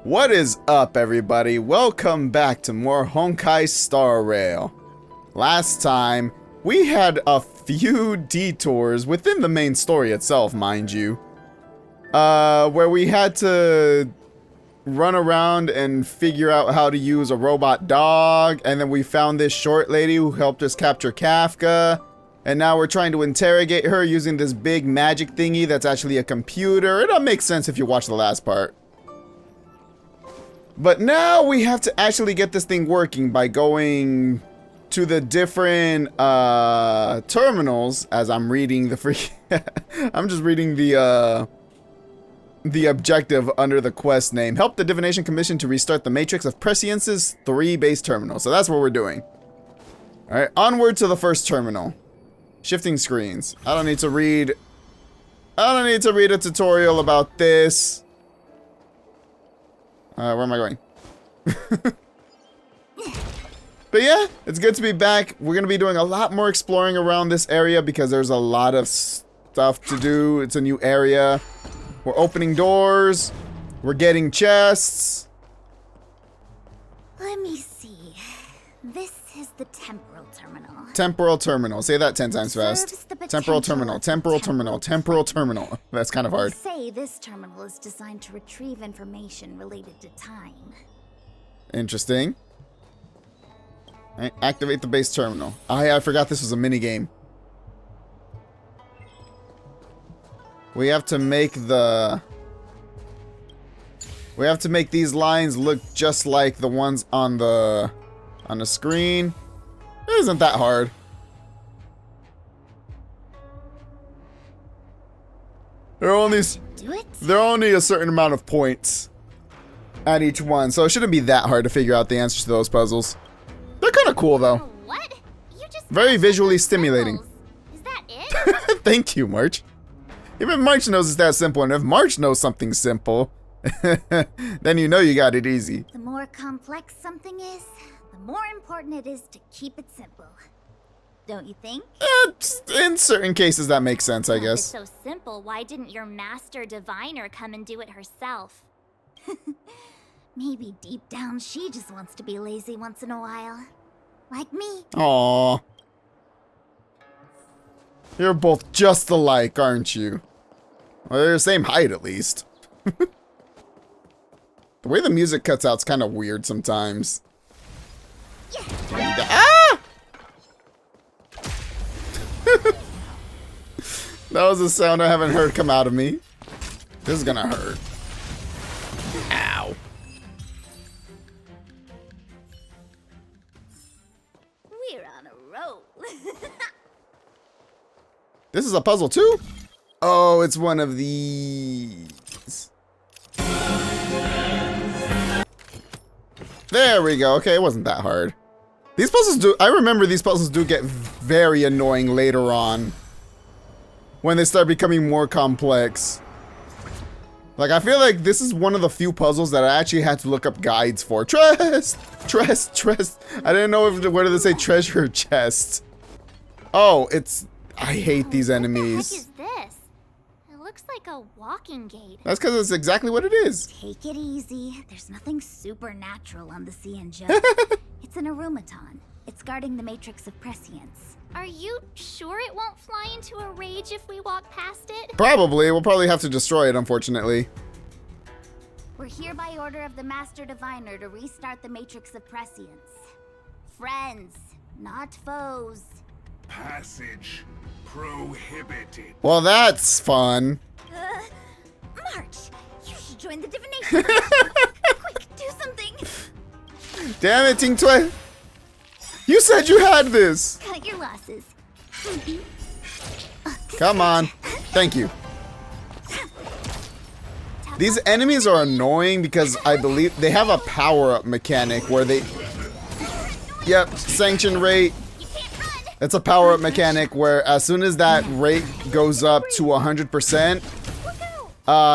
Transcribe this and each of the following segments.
What is up, everybody? Welcome back to more Honkai Star Rail. Last time, we had a few detours within the main story itself, mind you. Where we had to run around and figure out how to use a robot dog, and then we found this short lady who helped us capture Kafka, and now we're trying to interrogate her using this big magic thingy that's actually a computer. It'll make sense if you watch the last part. But now we have to actually get this thing working by going to the different terminals. As I'm reading the I'm just reading the objective under the quest name. Help the Divination Commission to restart the Matrix of Prescience's 3 base terminals. So that's what we're doing. Alright, onward to the first terminal. Shifting screens. I don't need to read a tutorial about this. Where am I going? But yeah, it's good to be back. We're going to be doing a lot more exploring around this area because there's a lot of stuff to do. It's a new area. We're opening doors. We're getting chests. Let me see. This is the temporal terminal. Temporal terminal. Say that 10 times fast. Temporal terminal. Temporal terminal. Temporal terminal. That's kind of hard. Say this terminal is designed to retrieve information related to time. Interesting. Right, activate the base terminal. Oh yeah, I forgot this was a mini game. We have to make these lines look just like the ones on the screen. It isn't that hard. There are only a certain amount of points at each one, so it shouldn't be that hard to figure out the answers to those puzzles. They're kind of cool though. What? You just very visually stimulating. Is that it? Thank you, March. Even March knows it's that simple, and if March knows something simple, then you know you got it easy. The more complex something is, the more important it is to keep it simple. Don't you think? In certain cases, that makes sense, I guess. If it's so simple, why didn't your master diviner come and do it herself? Maybe deep down she just wants to be lazy once in a while. Like me. Aww. You're both just alike, aren't you? Well, they're the same height, at least. The way the music cuts out's kind of weird sometimes. Ah! That was a sound I haven't heard come out of me. This is gonna hurt. Ow. We're on a roll. This is a puzzle too? Oh, it's one of these. There we go. Okay, it wasn't that hard. These puzzles do... I remember these puzzles do get very annoying later on. When they start becoming more complex. Like, I feel like this is one of the few puzzles that I actually had to look up guides for. Trest! I didn't know whether to say treasure chest. Oh, it's... I hate these enemies. What the heck is this? It looks like a walking gate. That's because it's exactly what it is. Take it easy. There's nothing supernatural on the CNJ. It's an aromaton. It's guarding the Matrix of Prescience. Are you sure it won't fly into a rage if we walk past it? Probably. We'll probably have to destroy it, unfortunately. We're here by order of the Master Diviner to restart the Matrix of Prescience. Friends, not foes. Passage prohibited. Well, that's fun. March, you should join the divination. Quick, do something. Damn it, Ting Tui. You said you had this. Cut your losses. Come on. Thank you. These enemies are annoying because I believe they have a power-up mechanic where they... Yep, sanction rate. It's a power-up mechanic where as soon as that rate goes up to 100%,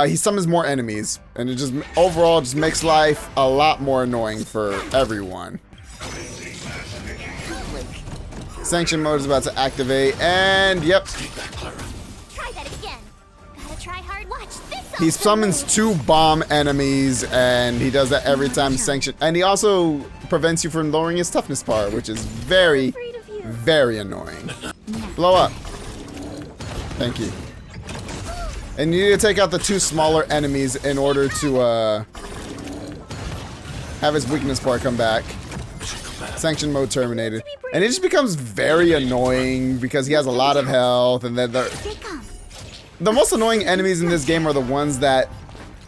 he summons more enemies. And it just overall just makes life a lot more annoying for everyone. Sanction mode is about to activate, and yep. Try that again. Gotta try hard. Watch this. He summons 2 bomb enemies, and he does that every time sanction. And he also prevents you from lowering his toughness bar, which is very, very annoying. Blow up. Thank you. And you need to take out the 2 smaller enemies in order to have his weakness bar come back. Sanction mode terminated. And it just becomes very annoying because he has a lot of health, and then the most annoying enemies in this game are the ones that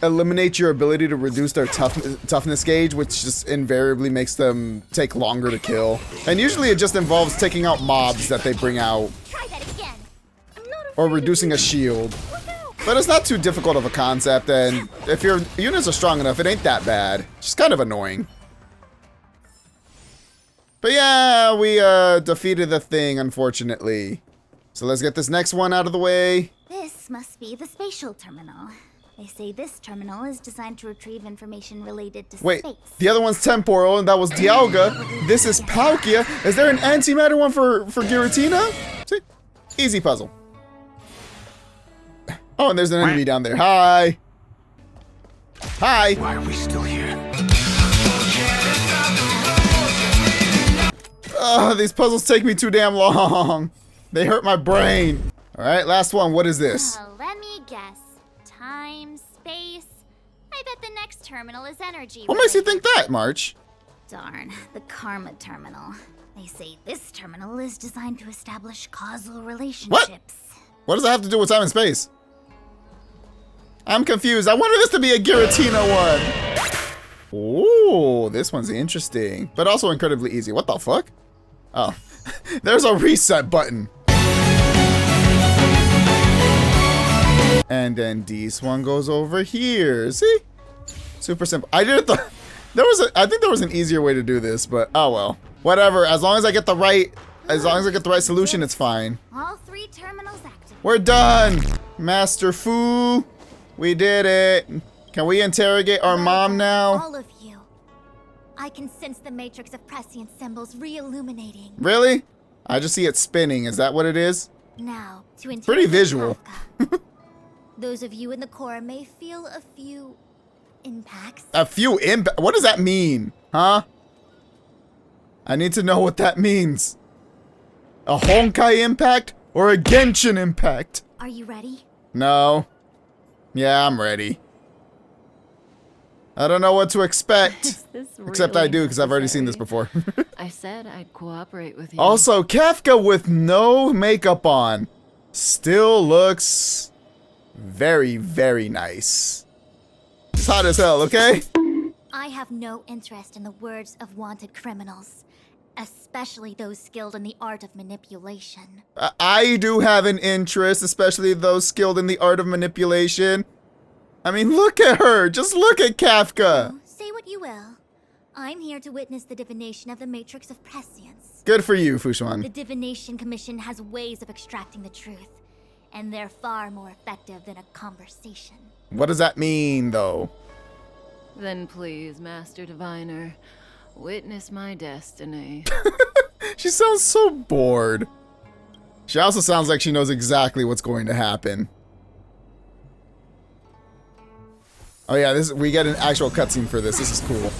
eliminate your ability to reduce their toughness gauge, which just invariably makes them take longer to kill. And usually it just involves taking out mobs that they bring out. Or reducing a shield. But it's not too difficult of a concept, and if your units are strong enough, it ain't that bad. It's just kind of annoying. But yeah, we defeated the thing, unfortunately. So let's get this next one out of the way. This must be the spatial terminal. They say this terminal is designed to retrieve information related to space. Wait, the other one's temporal, and that was Dialga. This is Palkia. Is there an antimatter one for Giratina? See? Easy puzzle. Oh, and there's an enemy down there. Hi. Hi. Why are we still here? Ugh, these puzzles take me too damn long. They hurt my brain. All right, last one. What is this? Let me guess. Time, space. I bet the next terminal is energy. What makes you think that, March? Darn, the karma terminal. They say this terminal is designed to establish causal relationships. What does that have to do with time and space? I'm confused. I wanted this to be a Giratina one. Ooh, this one's interesting, but also incredibly easy. What the fuck? Oh, there's a reset button. And then this one goes over here. See? Super simple. I did it I think there was an easier way to do this, but oh well. Whatever. As long as I get the right solution, it's fine. All 3 terminals active. We're done. Master Fu. We did it. Can we interrogate our mom now? All of you. I can sense the matrix of prescient symbols re-illuminating. Really? I just see it spinning. Is that what it is? Now, to interrogate Pretty visual. Kafka. Those of you in the core may feel a few impacts. A few impact? What does that mean? Huh? I need to know what that means. A Honkai impact or a Genshin impact? Are you ready? No. Yeah, I'm ready. I don't know what to expect. Except I do, because I've already seen this before. I said I'd cooperate with you. Also, Kafka with no makeup on still looks very, very nice. It's hot as hell, okay? I have no interest in the words of wanted criminals, especially those skilled in the art of manipulation. I do have an interest, especially those skilled in the art of manipulation. I mean, look at her. Just look at Kafka. Oh, say what you will. I'm here to witness the divination of the matrix of prescience. Good for you, Fushuan. The Divination Commission has ways of extracting the truth, and they're far more effective than a conversation. What does that mean, though? Then please, Master Diviner, witness my destiny. She sounds so bored. She also sounds like she knows exactly what's going to happen. Oh yeah, we get an actual cutscene for this. This is cool.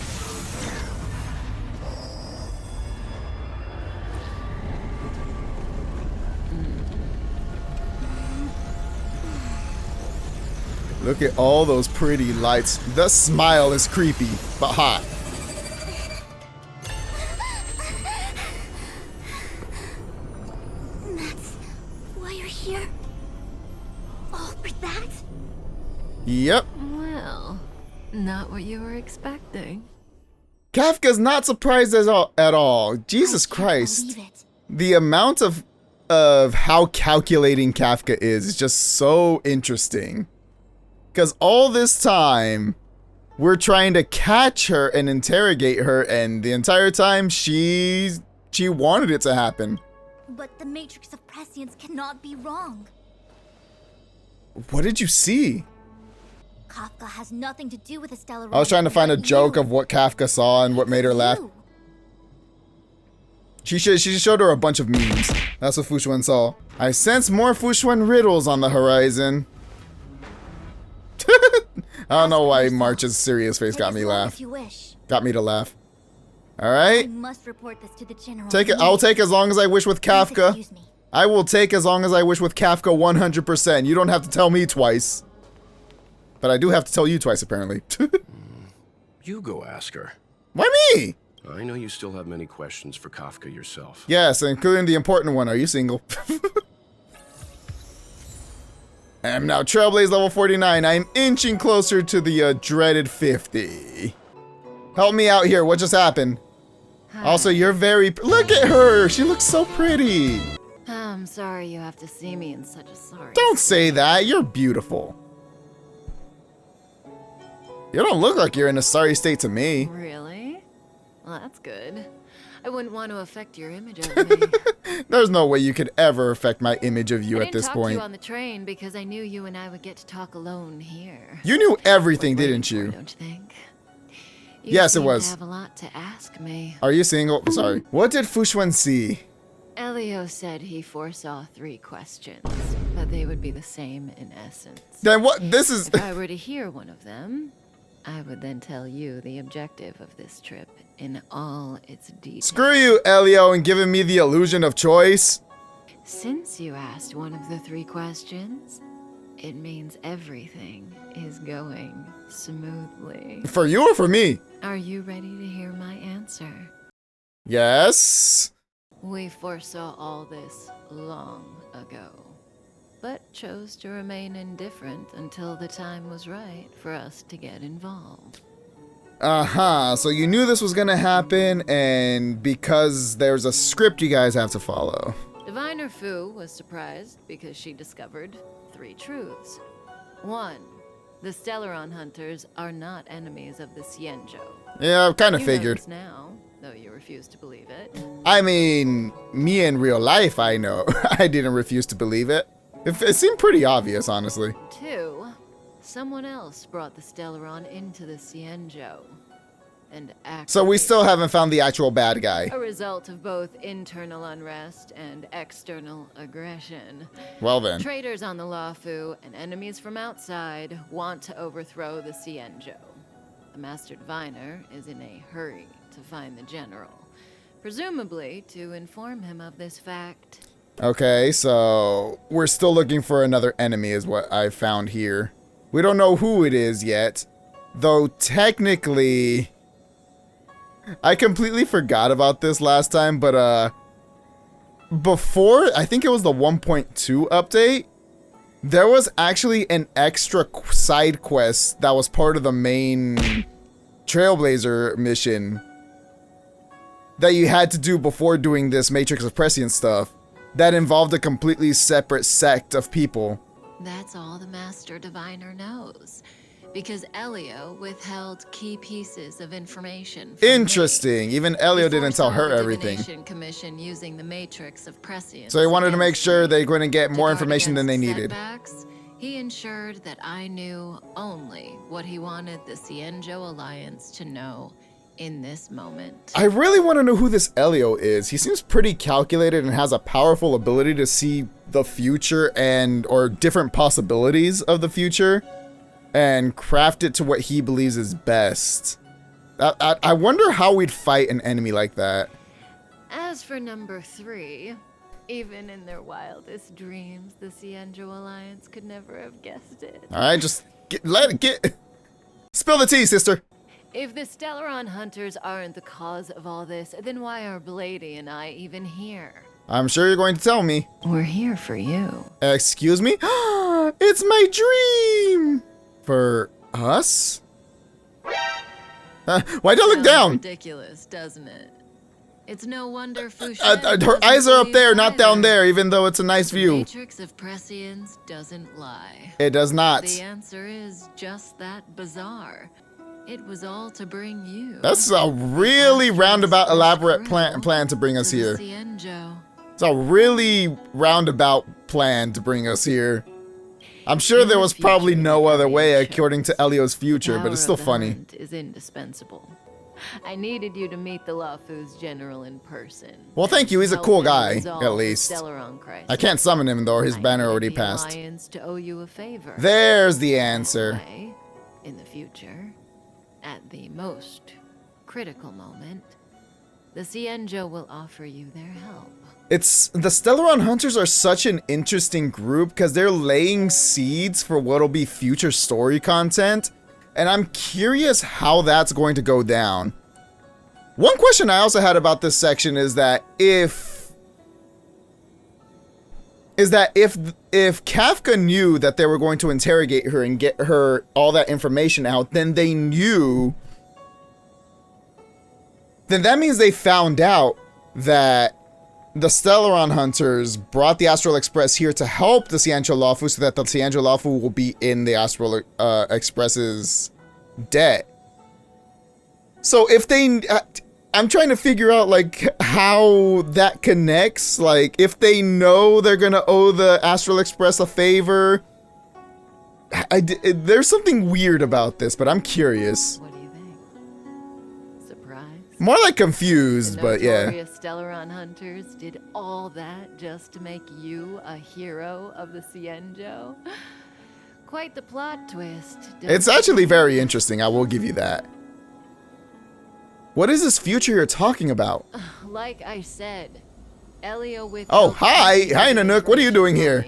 Look at all those pretty lights. The smile is creepy, but hot. That's why you're here? All for that? Yep. Well, not what you were expecting. Kafka's not surprised at all. Jesus Christ. Believe it. The amount of how calculating Kafka is just so interesting. Because all this time, we're trying to catch her and interrogate her, and the entire time she wanted it to happen. But the matrix of prescience cannot be wrong. What did you see? Kafka has nothing to do with the stellar. I was trying to find a joke of what Kafka saw and what made her laugh. She showed her a bunch of memes. That's what Fushuan saw. I sense more Fushuan riddles on the horizon. I don't know why yourself. March's serious face Take got as me long laugh. as you wish. Got me to laugh. All I right. must report this to the general. Take it. I'll take as long as I wish with Please Kafka. excuse me. I will take as long as I wish with Kafka 100%. You don't have to tell me twice. But I do have to tell you twice, apparently. You go ask her. Why me? I know you still have many questions for Kafka yourself. Yes, including the important one. Are you single? I am now Trailblaze level 49. I am inching closer to the dreaded 50. Help me out here. What just happened? Also, you're very... Look at her. She looks so pretty. I'm sorry you have to see me in such a sorry. Don't say that. You're beautiful. You don't look like you're in a sorry state to me. Really? Well, that's good. I wouldn't want to affect your image of me. There's no way you could ever affect my image of you I at this didn't talk to point. you on the train because I knew you and I would get to talk alone here. You knew everything, Waiting didn't for, you? Don't you think? You Yes, it seem was. To have a lot to ask me. Are you single? Sorry. What did Fushuan see? Elio said he foresaw 3 questions, but they would be the same in essence. Then what? This is... If I were to hear one of them, I would then tell you the objective of this trip in all its details. Screw you, Elio, and giving me the illusion of choice. Since you asked one of the 3 questions, it means everything is going smoothly. For you or for me? Are you ready to hear my answer? Yes. We foresaw all this long ago, but chose to remain indifferent until the time was right for us to get involved. Uh-huh. So you knew this was gonna happen, and because there's a script you guys have to follow. Diviner Fu was surprised because she discovered 3 truths. 1. The Stellaron hunters are not enemies of the Xianzhou. Yeah, I kind of You know figured. this now, though you refuse to believe it. I mean, me in real life, I know. I didn't refuse to believe it. It seemed pretty obvious, honestly. 2. Someone else brought the Stellaron into the Xianzhou and activated. So we still haven't found the actual bad guy. A result of both internal unrest and external aggression. Well then. Traitors on the Luofu and enemies from outside want to overthrow the Xianzhou. The Master Diviner is in a hurry to find the General, presumably to inform him of this fact. Okay, so we're still looking for another enemy is what I found here. We don't know who it is yet, though technically... I completely forgot about this last time, but before, I think it was the 1.2 update, there was actually an extra side quest that was part of the main Trailblazer mission that you had to do before doing this Matrix of Prescience stuff that involved a completely separate sect of people. That's all the Master Diviner knows, because Elio withheld key pieces of information from Interesting. me. Even Elio He didn't tell her foresaw the everything. Divination Commission using the Matrix of Prescience. So he wanted to make against sure me. they're going to get To more guard information than they against needed. setbacks, he ensured that I knew only what he wanted the Xianzhou Alliance to know in this moment. I really want to know who this Elio is. He seems pretty calculated and has a powerful ability to see the future or different possibilities of the future and craft it to what he believes is best. I wonder how we'd fight an enemy like that. As for number 3, even in their wildest dreams, the Xianzhou Alliance could never have guessed it. All right, just spill the tea, sister. If the Stellaron hunters aren't the cause of all this, then why are Blady and I even here? I'm sure you're going to tell me. We're here for you. Excuse me? It's my dream! For us? Why'd you look Sounds down? Ridiculous, doesn't it? It's no wonder Fushen Her doesn't eyes are up believe there, not down either. there, even though it's a nice The view. Matrix of Prescience doesn't lie. It does not. The answer is just that bizarre. It was all to bring you. That's a really roundabout, elaborate plan to bring us to the here. Xianzhou. It's a really roundabout plan to bring us here. I'm sure there was probably no other way according to Elio's future, but it's still Power of the funny. hunt is indispensable. I needed you to meet the Luofu's general in person. Well, thank you. He's a Help cool him guy, resolve at the least. Stellaron crisis. I can't summon him though, his I banner needed already the passed. Alliance to owe you a favor. There's the answer. Why? In the future, at the most critical moment, the Cienjo will offer you their help. It's the Stellaron Hunters are such an interesting group because they're laying seeds for what'll be future story content, and I'm curious how that's going to go down. One question I also had about this section is that if Kafka knew that they were going to interrogate her and get her all that information out, then they knew. Then that means they found out that the Stellaron Hunters brought the Astral Express here to help the Cienjo Lafu so that the Cienjo Lafu will be in the Astral Express's debt. So if they... I'm trying to figure out, like, how that connects. Like, if they know they're gonna owe the Astral Express a favor. There's something weird about this, but I'm curious. What do you think? Surprise? More like confused, The but yeah. notorious Stellaron Hunters did all that just to make you a hero of the Cienjo? Quite the plot twist. It's actually very interesting, I will give you that. What is this future you're talking about? Like I said, Elio with... Oh, hi! Hi, Nanook, what are you doing here?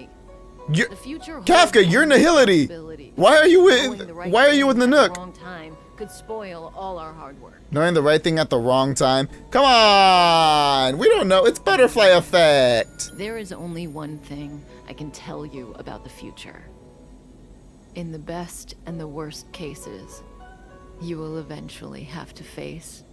You, The future Kafka, you're Nihility! Why are you with Nanook? Wrong time could spoil all our hard work. Knowing the right thing at the wrong time? Come on! We don't know, it's butterfly effect! There is only one thing I can tell you about the future. In the best and the worst cases, you will eventually have to face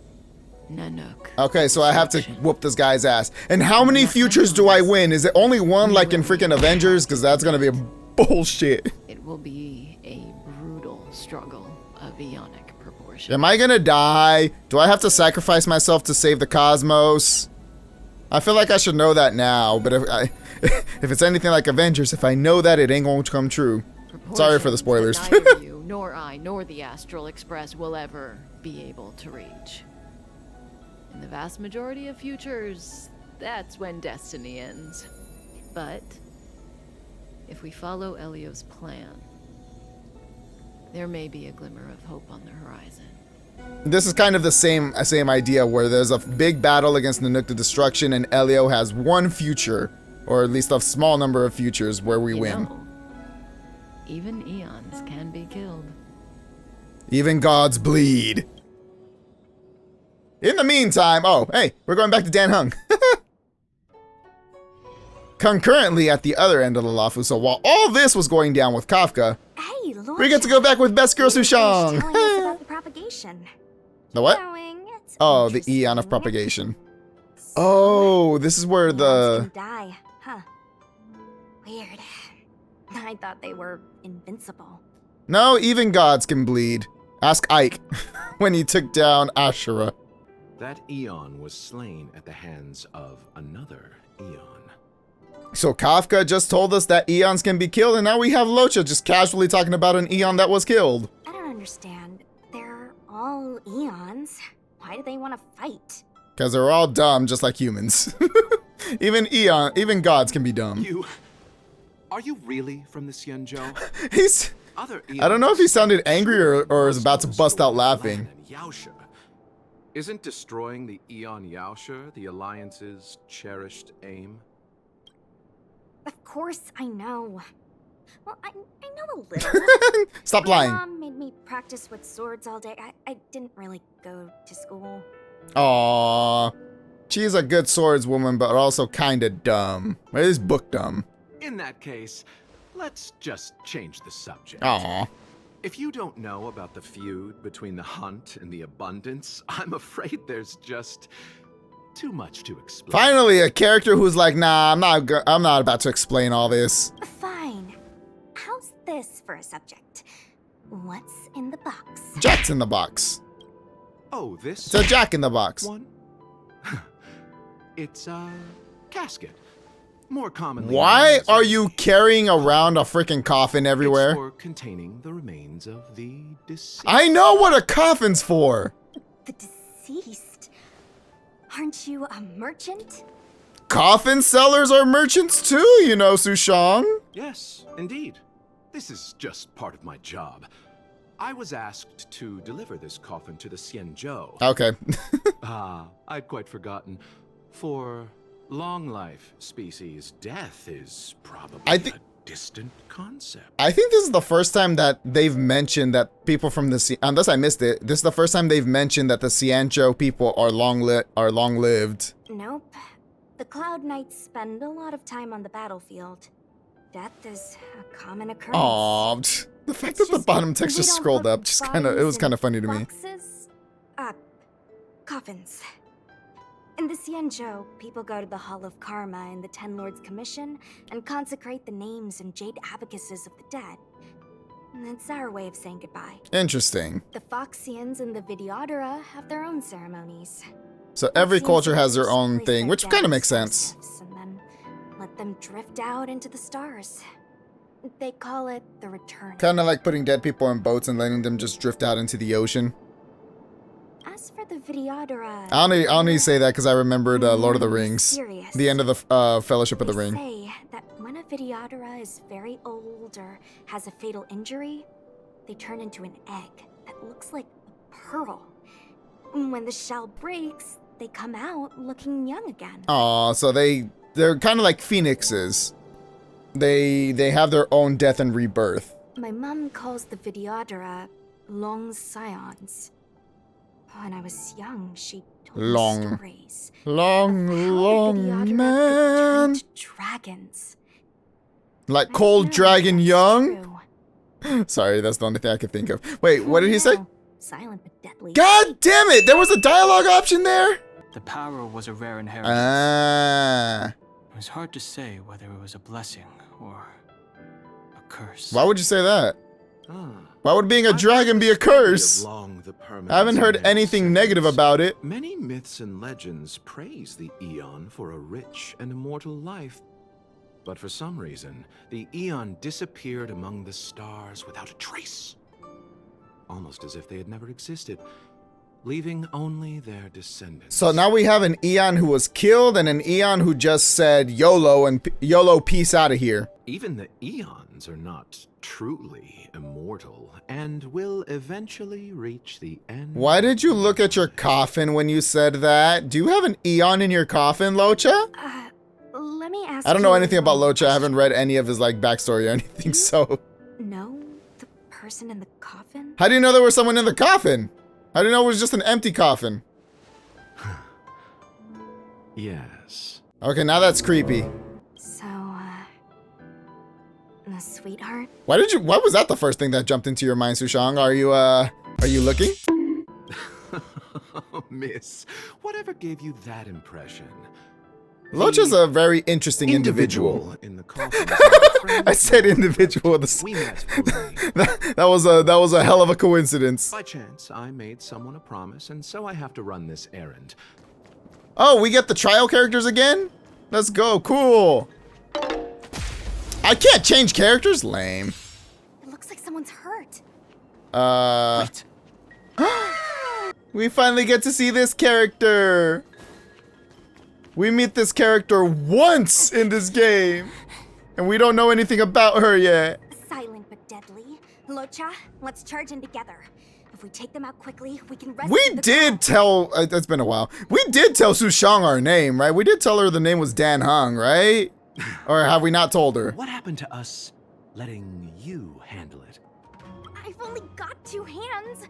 Nanook. Okay, so I have to whoop this guy's ass. And how many futures do I win? Is it only one like in freaking Avengers? Because that's gonna be a bullshit. It will be a brutal struggle of eonic proportion. Am I gonna die? Do I have to sacrifice myself to save the cosmos? I feel like I should know that now, but if it's anything like Avengers, if I know that, it ain't going to come true. Sorry for the spoilers. Proportions that neither you, nor I, nor the Astral Express will ever be able to reach. In the vast majority of futures, that's when destiny ends. But if we follow Elio's plan, there may be a glimmer of hope on the horizon. This is kind of the same idea where there's a big battle against Nanook the Destruction and Elio has one future, or at least a small number of futures where we win. Know, even eons can be killed. Even gods bleed. In the meantime, oh, hey, we're going back to Dan Hung. Concurrently at the other end of the Lafu, so while all this was going down with Kafka, Hey, Lord. we get to go back with Best Girl Sushang. Telling us about the propagation. The what? It's Oh, the eon of interesting. propagation. Oh, this is where Eons the... can die, huh? Weird. I thought they were invincible. No, even gods can bleed. Ask Ike when he took down Ashura. That Eon was slain at the hands of another Eon. So Kafka just told us that eons can be killed, and now we have Locha just casually talking about an eon that was killed. I don't understand. They're all eons. Why do they want to fight? Because they're all dumb, just like humans. even gods can be dumb. Are you really from the Cienjo? He's... Other I don't know if he sounded angry or is Eons about to bust out stole laughing. Lan and Yaosha. Isn't destroying the Eon Yaosha the Alliance's cherished aim? Of course I know. Well, I know a little. Stop My lying. mom made me practice with swords all day. I didn't really go to school. Aww. She's a good swordswoman, but also kinda dumb. Or at least book dumb. In that case, let's just change the subject. Aww. If you don't know about the feud between the Hunt and the Abundance, I'm afraid there's just too much to explain. Finally, a character who's like, nah, I'm not about to explain all this. Fine. How's this for a subject? What's in the box? Jack's in the box. Oh, this It's a Jack in the box. one? It's a casket. More commonly Why known as are a- you carrying around a freaking coffin It's everywhere? for containing the remains of the deceased. I know what a coffin's for. The deceased. Aren't you a merchant? Coffin sellers are merchants too, you know, Sushang. Yes, indeed. This is just part of my job. I was asked to deliver this coffin to the Xianzhou. Okay. I'd quite forgotten. For long life species, death is probably a distant concept. I think this is the first time that they've mentioned that people from the unless I missed it, this is the first time they've mentioned that the Xianzhou people are long-lived. Nope. The Cloud Knights spend a lot of time on the battlefield. Death is a common occurrence. Aww, the fact that the bottom text just scrolled up just it was kind of funny to me. Coffins. In the Xianzhou, people go to the Hall of Karma in the Ten Lords Commission and consecrate the names and jade abacuses of the dead. It's our way of saying goodbye. Interesting. The Foxians and the Vidyadhara have their own ceremonies. So every culture has their own thing, which kind of makes sense. And then let them drift out into the stars. They call it the return. Kind of like putting dead people in boats and letting them just drift out into the ocean. As for the Vidyadhara, I don't need to say that because I remembered Lord of the Rings. The end of the Fellowship of the Ring. They say that when a Vidyadhara is very old or has a fatal injury, they turn into an egg that looks like a pearl. When the shell breaks, they come out looking young again. Aw, so they're kind of like phoenixes. They have their own death and rebirth. My mom calls the Vidyadhara long scions. When I was young, she told me stories. Long man. Dragons. Like Cold Dragon Young? Sorry, that's the only thing I could think of. Wait, what did he say? Silent but deadly. God damn it! There was a dialogue option there? The power was a rare inheritance. It was hard to say whether it was a blessing or a curse. Why would you say that? Why would being a dragon be a curse? I haven't heard anything negative about it. Many myths and legends praise the Eon for a rich and immortal life. But for some reason, the Eon disappeared among the stars without a trace. Almost as if they had never existed, leaving only their descendants. So now we have an Eon who was killed and an Eon who just said YOLO and YOLO, peace out of here. Even the Eons are not truly immortal and will eventually reach the end. Why did you look at your coffin when you said that? Do you have an Eon in your coffin, Locha? Let me ask I don't know you anything about one Locha. I haven't read any of his like backstory or anything, so. know the person in the coffin? How do you know there was someone in the coffin? How do you know it was just an empty coffin? Yes. Okay, now that's creepy. So, the sweetheart? Why was that the first thing that jumped into your mind, Sushang? Are you looking? Miss, whatever gave you that impression? Locha's a very interesting individual. In the coffin. I said individual. We met briefly. that was a hell of a coincidence. By chance, I made someone a promise, and so I have to run this errand. Oh, we get the trial characters again? Let's go. Cool. I can't change characters? Lame. It looks like someone's hurt. Wait. We finally get to see this character. We meet this character once in this game, and we don't know anything about her yet. Silent but deadly. Locha, let's charge in together. If we take them out quickly, we can rescue We the did tell, it's been a while. We did tell Sushang our name, right? We did tell her the name was Dan Hung, right? Or have we not told her? What happened to us letting you handle it? I've only got 2 hands.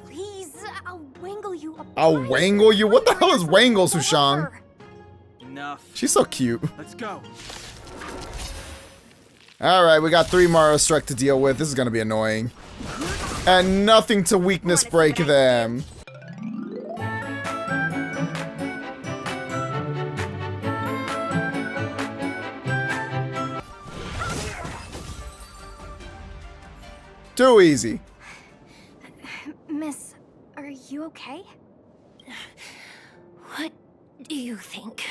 Please, I'll wangle you. I'll wangle you? What the hell is wangle, Sushang? Enough. She's so cute. Let's go. Alright, we got 3 Mara Struck to deal with. This is gonna be annoying. And nothing to weakness break them. Too easy. Miss, are you okay? What do you think?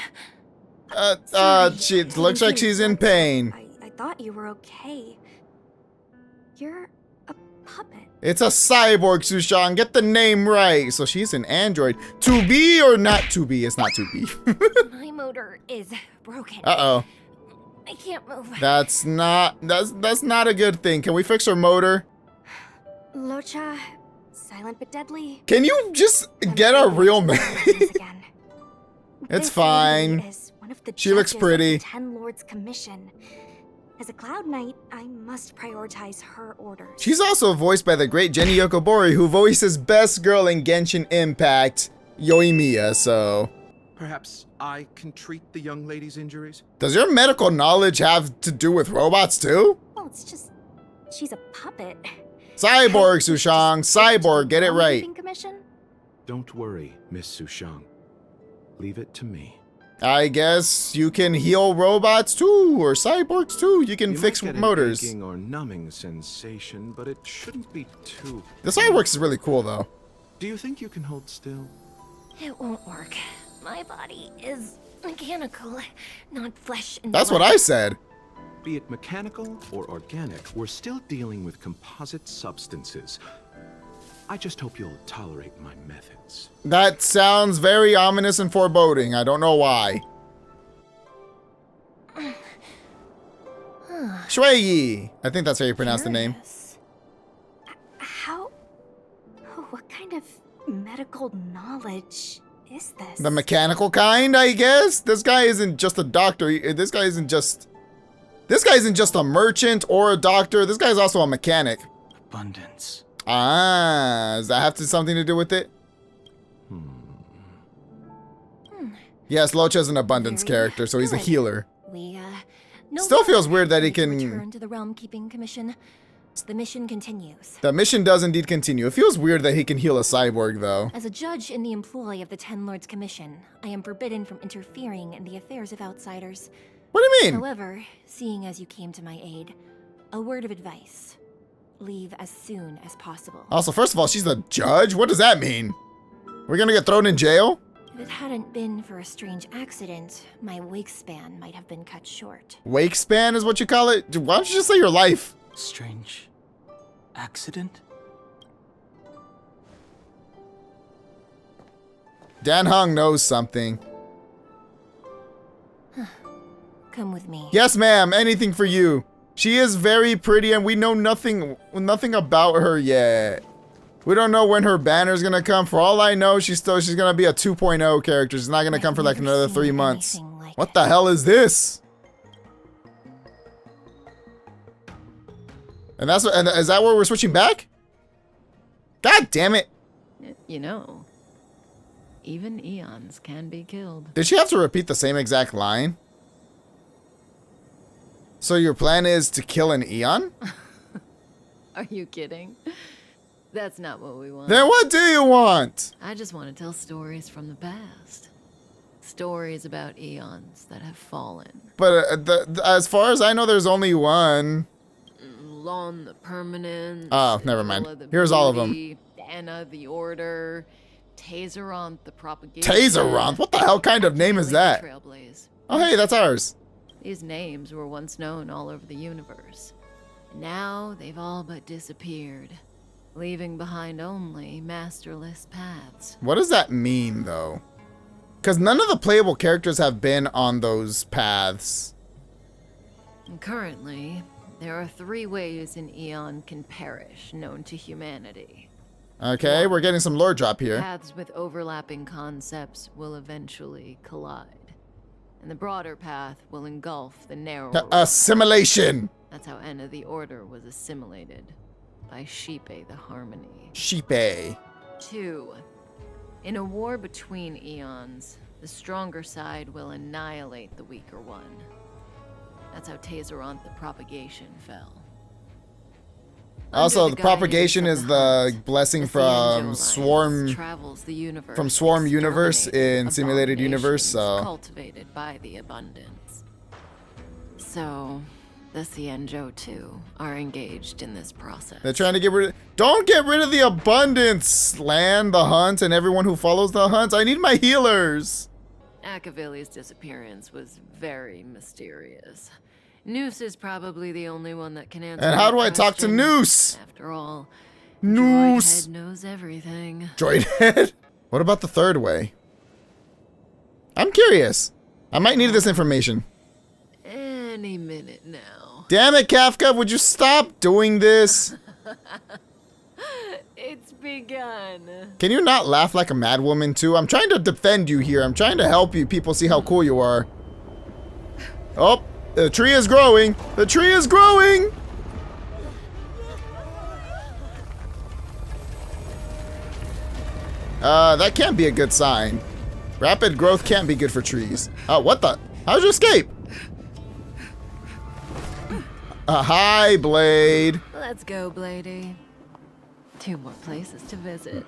She looks like she's in pain. I thought you were okay. You're a puppet. It's a cyborg, Sushang. Get the name right. So she's an android. To be or not to be? It's not to be. My motor is broken. Uh-oh. I can't move. That's not a good thing. Can we fix her motor? Locha, silent but deadly. Can you just get a real name? Again. It's This fine. lady is one of the She looks judges of pretty. the Ten Lords Commission. As a Cloud Knight, I must prioritize her orders. She's also voiced by the great Jenny Yokobori, who voices Best Girl in Genshin Impact, Yoimiya, so... Perhaps I can treat the young lady's injuries? Does your medical knowledge have to do with robots too? Well, it's just she's a puppet. Cyborg, Sushang, cyborg, get it right. Keeping Commission? Don't worry, Miss Sushang. Leave it to me. I guess you can heal robots too, or cyborgs too. You can You fix might get motors. an aching or numbing sensation, but it shouldn't be too... The cyborgs is really cool though. Do you think you can hold still? It won't work. My body is mechanical, not flesh and That's what blood. I said. Be it mechanical or organic, we're still dealing with composite substances. I just hope you'll tolerate my methods. That sounds very ominous and foreboding. I don't know why. Shuei. I think that's how you pronounce the name. Curious. How? What kind of medical knowledge is this? The mechanical kind, I guess. This guy isn't just a doctor. This guy isn't just a merchant or a doctor. This guy's also a mechanic. Abundance. Ah, does that have something to do with it? Yes, Locha's an abundance Very character, so he's a good. healer. We, Still feels weird that he Return can... to the Realm Keeping Commission. The mission continues. The mission does indeed continue. It feels weird that he can heal a cyborg, though. As a judge in the employ of the Ten Lords Commission, I am forbidden from interfering in the affairs of outsiders. What do you mean? However, seeing as you came to my aid, a word of advice. Leave as soon as possible. Also, first of all, she's the judge? What does that mean? We're gonna get thrown in jail? If it hadn't been for a strange accident, my wake span might have been cut short. Wake span is what you call it? Why don't you just say your life? Strange accident? Dan Hung knows something. Come with me. Yes, ma'am. Anything for you. She is very pretty, and we know nothing about her yet. We don't know when her banner's gonna come. For all I know, she's gonna be a 2.0 character. She's not gonna come for like Never another seen 3 months. anything like What it. the hell is this? And is that where we're switching back? God damn it. You know, even eons can be killed. Did she have to repeat the same exact line? So your plan is to kill an Eon? Are you kidding? That's not what we want. Then what do you want? I just want to tell stories from the past. Stories about eons that have fallen. But as far as I know, there's only one. Lon the Permanent. Oh, never mind. Scylla the Here's all of them. Beauty, Anna the Order, Tazeronth the Propagation. Tazeronth? What the hell kind of name is that? Trailblaze. Oh, hey, that's ours. These names were once known all over the universe. Now they've all but disappeared, leaving behind only masterless paths. What does that mean, though? Because none of the playable characters have been on those paths. And currently, there are 3 ways an eon can perish known to humanity. Okay, we're getting some lore drop here. Paths with overlapping concepts will eventually collide. And the broader path will engulf the narrower. Assimilation! That's how Enna the Order was assimilated by Sheepe the Harmony. Sheepe. 2. In a war between eons, the stronger side will annihilate the weaker one. That's how Tazeronth the Propagation fell. Also, Under the guidance propagation of is the Hunt, blessing the from Theangel Swarm. Alliance travels the universe, From Swarm Universe exterminating in Simulated Universe, abominations so. cultivated by the Abundance. So, the Cienjo too are engaged in this process. They're trying to get rid of. Don't get rid of the abundance, land, the hunt, and everyone who follows the hunt. I need my healers. Akavili's disappearance was very mysterious. Noose is probably the only one that can answer. And how that do I talk to question. Noose? After all, Noose. Droidhead knows everything. Droid head. What about the third way? I'm curious. I might need this information. Any minute now. Damn it, Kafka! Would you stop doing this? It's begun. Can you not laugh like a mad woman too? I'm trying to defend you here. I'm trying to help you people see how cool you are. Oh, the tree is growing. The tree is growing. That can't be a good sign. Rapid growth can't be good for trees. Oh, what the? How'd you escape? Hi, Blade. Let's go, Bladey. 2 more places to visit.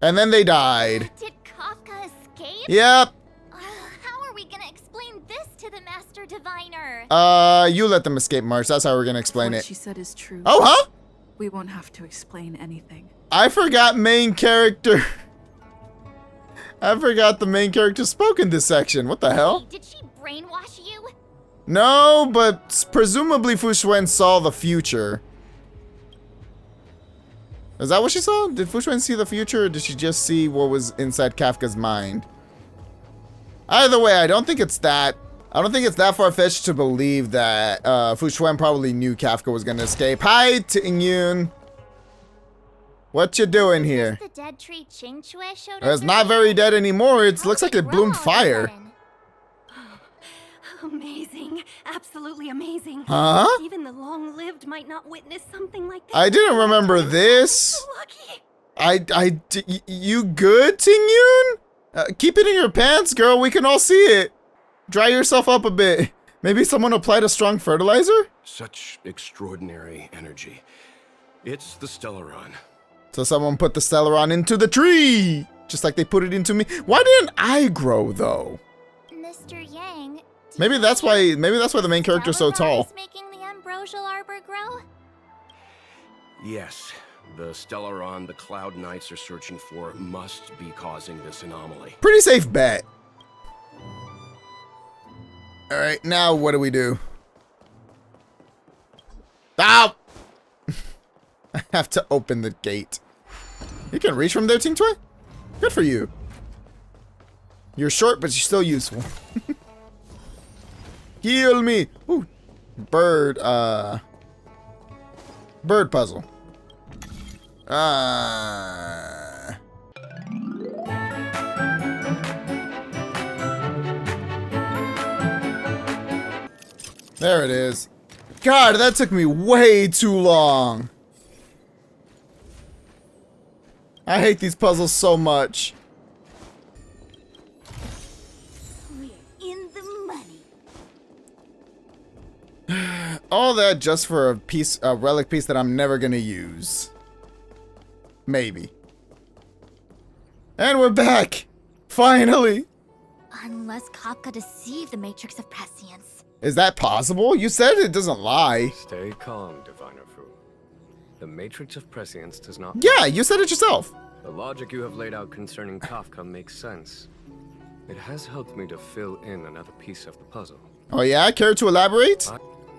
And then they died. Did Kafka escape? Yep. How are we gonna explain this to the Master Diviner? You let them escape, Mars. That's how we're gonna explain What it. she said is true. Oh, huh? We won't have to explain anything. I forgot main character. I forgot the main character spoke in this section. What the hell? Did she brainwash you? No, but presumably Fu Xuan saw the future. Is that what she saw? Did Fu Xuan see the future, or did she just see what was inside Kafka's mind? Either way, I don't think it's that. I don't think it's that far-fetched to believe that Fu Xuan probably knew Kafka was gonna escape. Hi, Ting-Yun. What you doing here? The dead tree Ching Chue showed It's us not earlier? very dead anymore. It How looks like did it bloomed grow all of a fire. sudden? Amazing. Absolutely amazing. Huh? Even the long-lived might not witness something like this. I didn't remember this. Lucky. You good, Ting-Yun? Keep it in your pants, girl. We can all see it. Dry yourself up a bit. Maybe someone applied a strong fertilizer? Such extraordinary energy. It's the Stellaron. So someone put the Stellaron into the tree, just like they put it into me. Why didn't I grow though? Mr. Yang. Maybe that's why the main character's so tall. Is making the ambrosial arbor grow? Yes, the Stellaron the Cloud Knights are searching for must be causing this anomaly. Pretty safe bet. All right, now what do we do? Ow! I have to open the gate. You can reach from there, Ting Chue? Good for you. You're short, but you're still useful. Heal me! Ooh. Bird puzzle. There it is. God, that took me way too long. I hate these puzzles so much. We're in the money. All that just for a relic piece that I'm never gonna use. Maybe. And we're back! Finally! Unless Kafka deceived the Matrix of Prescience. Is that possible? You said it doesn't lie. Stay calm, Diviner Fu. The Matrix of Prescience does not... Yeah, you said it yourself. The logic you have laid out concerning Kafka makes sense. It has helped me to fill in another piece of the puzzle. Oh yeah? Care to elaborate?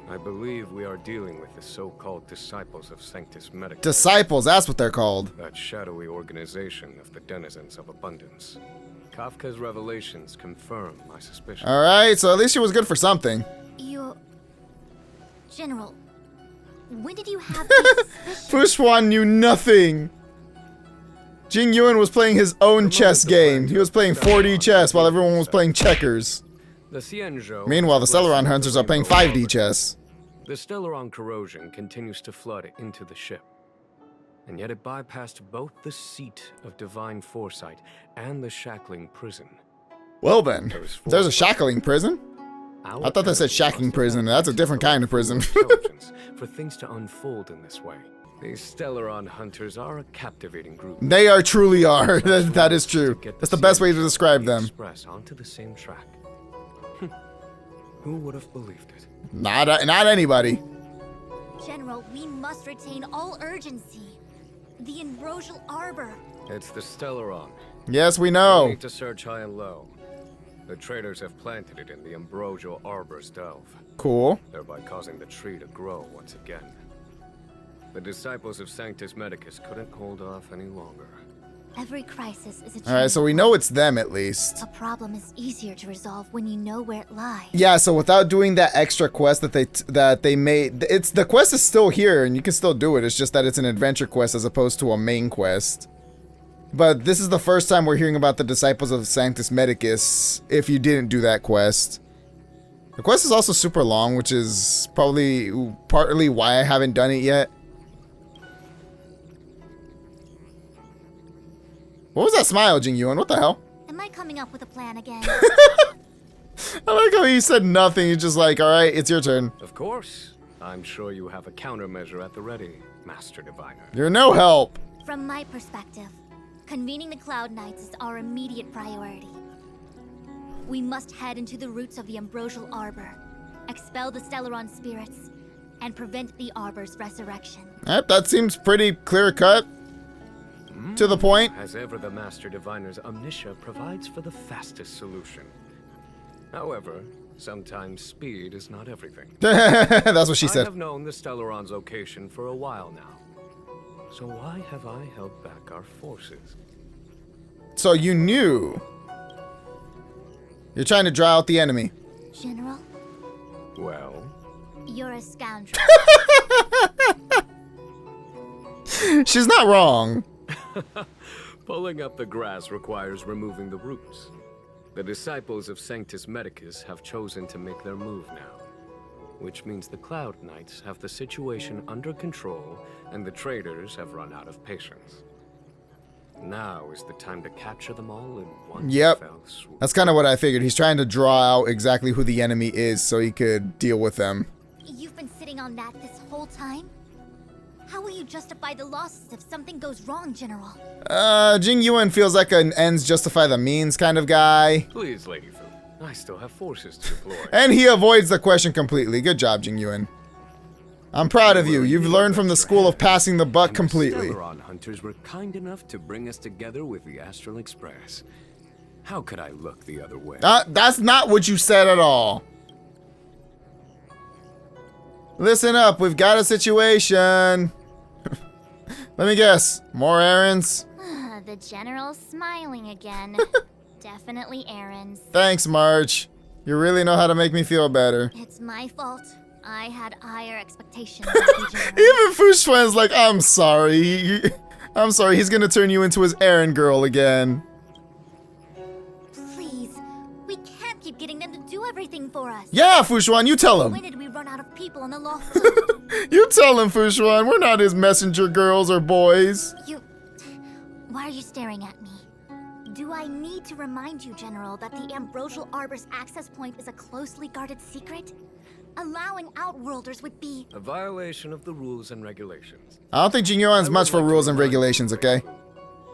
I believe we are dealing with the so-called Disciples of Sanctus Medicus. Disciples, that's what they're called. That shadowy organization of the denizens of abundance. Kafka's revelations confirm my suspicion. Alright, so at least she was good for something. General, when did you have this? Fu Xuan knew nothing. Jing Yuan was playing his own chess game. He was playing 4D chess while everyone was playing checkers. Meanwhile, the Stellaron hunters are playing 5D chess. The Stellaron corrosion continues to flood into the ship. And yet it bypassed both the seat of divine foresight and the shackling prison. Well then, there's a shackling prison? I thought they said shacking prison. That's a different kind of prison. For things to unfold in this way. These Stellaron hunters are a captivating group. They truly are. That is true. That's the best way to describe them. Express onto the same track. Who would have believed it? Not anybody. General, we must retain all urgency. The ambrosial arbor. It's the Stellaron. Yes, we We know. need to search high and low. The traders have planted it in the ambrosial arbor's delve, Cool. thereby causing the tree to grow once again. The disciples of Sanctus Medicus couldn't hold off any longer. Every crisis is a Alright, so we know it's them at least. A problem is easier to resolve when you know where it lies. Yeah, so without doing that extra quest that they made, the quest is still here and you can still do it. It's just that it's an adventure quest as opposed to a main quest. But this is the first time we're hearing about the Disciples of Sanctus Medicus if you didn't do that quest. The quest is also super long, which is probably partly why I haven't done it yet. What was that smile, Jing Yuan? What the hell? Am I coming up with a plan again? I like how he said nothing. He's just like, alright, it's your turn. Of course. I'm sure you have a countermeasure at the ready, Master Diviner. You're no help. From my perspective, convening the Cloud Knights is our immediate priority. We must head into the roots of the Ambrosial Arbor, expel the Stellaron spirits, and prevent the Arbor's resurrection. Yep, that seems pretty clear-cut. To the point. As ever, the Master Diviner's omniscia provides for the fastest solution. However, sometimes speed is not everything. That's what she said. I have known the Stellaron's location for a while now. So why have I held back our forces? So you knew. You're trying to draw out the enemy. General? Well? You're a scoundrel. She's not wrong. Pulling up the grass requires removing the roots. The disciples of Sanctus Medicus have chosen to make their move now, which means the Cloud Knights have the situation under control and the traitors have run out of patience. Now is the time to capture them all in one fell swoop. That's kind of what I figured. He's trying to draw out exactly who the enemy is so he could deal with them. You've been sitting on that this whole time? How will you justify the losses if something goes wrong, General? Jing Yuan feels like an ends justify the means kind of guy. Please, Lady Fu, I still have forces to deploy. And he avoids the question completely. Good job, Jing Yuan. I'm proud of you. You've learned from the school of passing the buck completely. The Stellaron hunters were kind enough to bring us together with the Astral Express. How could I look the other way? That's not what you said at all. Listen up, we've got a situation. Let me guess, more errands? The General's smiling again. Definitely errands. Thanks, Marge. You really know how to make me feel better. It's my fault. I had higher expectations. Even Fu Xuan's like, I'm sorry. I'm sorry, he's gonna turn you into his errand girl again. Please, we can't keep getting them to do everything for us. Yeah, Fu Xuan, you tell him. When did we run out of people on the loft? You tell him, Fu Xuan. We're not his messenger girls or boys. Why are you staring at me? Do I need to remind you, General, that the Ambrosial Arbor's access point is a closely guarded secret? Allowing Outworlders would be a violation of the rules and regulations. I don't think Jing Yuan's much for rules and regulations, okay?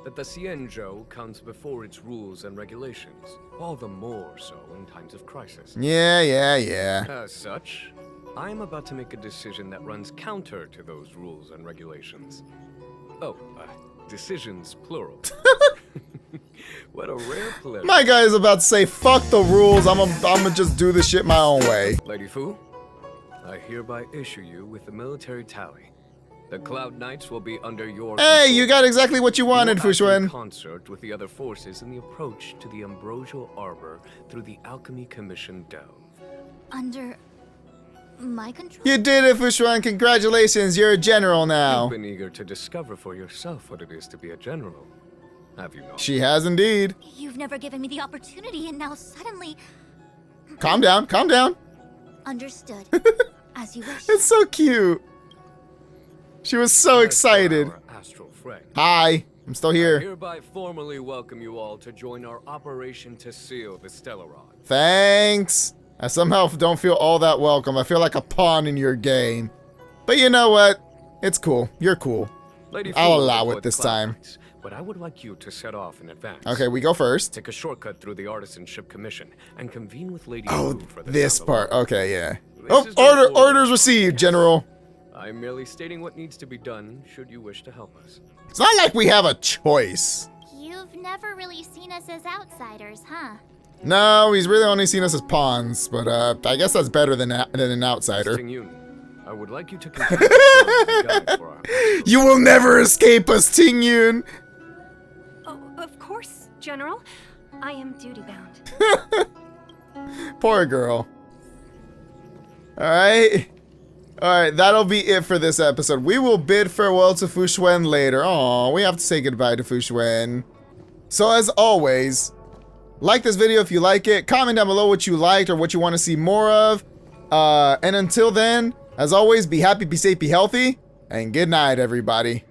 That the Xianzhou comes before its rules and regulations, all the more so in times of crisis. Yeah. As such, I am about to make a decision that runs counter to those rules and regulations. Oh, decisions plural. What a rare pleasure. My guy is about to say, fuck the rules, I'm gonna just do this shit my own way. Lady Fu, I hereby issue you with the military tally. The Cloud Knights will be under your Hey, you got exactly what you wanted, Fu Xuan. In concert with the other forces in the approach to the Ambrosial Arbor through the Alchemy Commission Delve. under my control? You did it, Fu Xuan. Congratulations, you're a general now. You've been eager to discover for yourself what it is to be a general, have you not? She has indeed. You've never given me the opportunity, and now suddenly... Calm down, calm down. Understood. As you wish. It's so cute. She was so excited. Astral friend. Hi, I'm still I here. hereby formally welcome you all to join our operation to seal the Stellaron. Thanks. I somehow don't feel all that welcome. I feel like a pawn in your game. But you know what? It's cool. You're cool. Lady I'll Fu allow will it this deploy time. Knights, but I would like you to set off in advance. Okay, we go first. Take a shortcut through the Artisanship Commission and convene with Lady Oh, Fu for the this South part. Alliance. Okay, yeah. This Oh, is no orders received, General. I'm merely stating what needs to be done should you wish to help us. It's not like we have a choice. You've never really seen us as outsiders, huh? No, he's really only seen us as pawns, but I guess that's better than an outsider. Ting Yun, I would like you to continue to serve as a guide for our You will never escape us, Ting Yun. Oh, General, I am duty-bound. Poor girl. Alright. Alright, that'll be it for this episode. We will bid farewell to Fu Xuan later. Aw, we have to say goodbye to Fu Xuan. So as always, like this video if you like it. Comment down below what you liked or what you want to see more of. And until then, as always, be happy, be safe, be healthy. And good night, everybody.